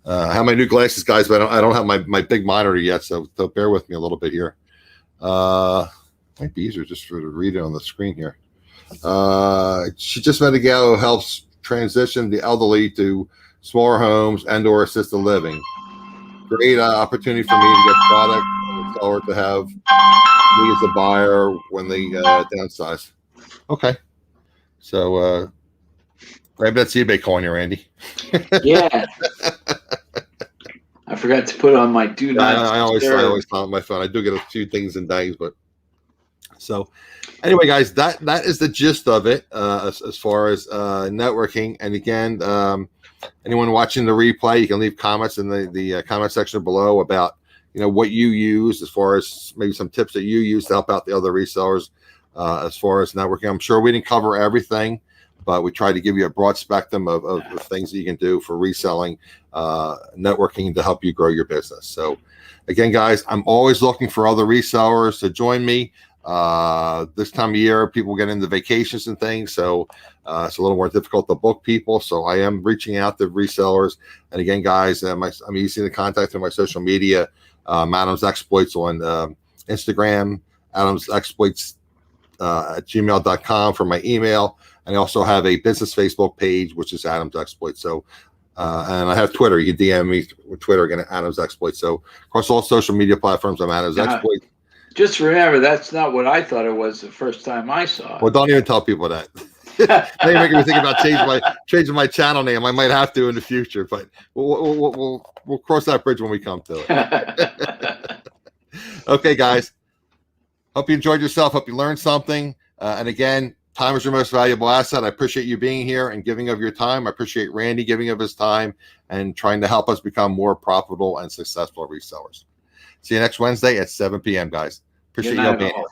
I have my new glasses, guys, but I don't have my big monitor yet, so bear with me a little bit here. Might be easier just to read it on the screen here. She just met a gal who helps transition the elderly to smaller homes and/or assisted living. Great opportunity for me to get product and tell her to have me as a buyer when they downsize. Okay, so maybe that's eBay calling you, Randy. Yeah. I forgot to put on my do not. I always count my phone. I do get a few things in days, but so anyway, guys, that is the gist of it as far as networking. And again, anyone watching the replay, you can leave comments in the comment section below about what you use as far as maybe some tips that you use to help out the other resellers as far as networking. I'm sure we didn't cover everything, but we tried to give you a broad spectrum of things that you can do for reselling, networking to help you grow your business. So again, guys, I'm always looking for other resellers to join me. This time of year, people get into vacations and things, so it's a little more difficult to book people. So I am reaching out to resellers. And again, guys, I'm easy to contact on my social media. AdamsExploits on Instagram, AdamsExploits at gmail.com for my email. And I also have a business Facebook page, which is AdamsExploits. So, and I have Twitter. You can DM me with Twitter again at AdamsExploits. So across all social media platforms, I'm AdamsExploits. Just remember, that's not what I thought it was the first time I saw it. Well, don't even tell people that. Now you're making me think about changing my channel name. I might have to in the future, but we'll cross that bridge when we come to it. Okay, guys. Hope you enjoyed yourself. Hope you learned something. And again, time is your most valuable asset. I appreciate you being here and giving of your time. I appreciate Randy giving of his time and trying to help us become more profitable and successful resellers. See you next Wednesday at 7 p.m., guys. Appreciate you all being here.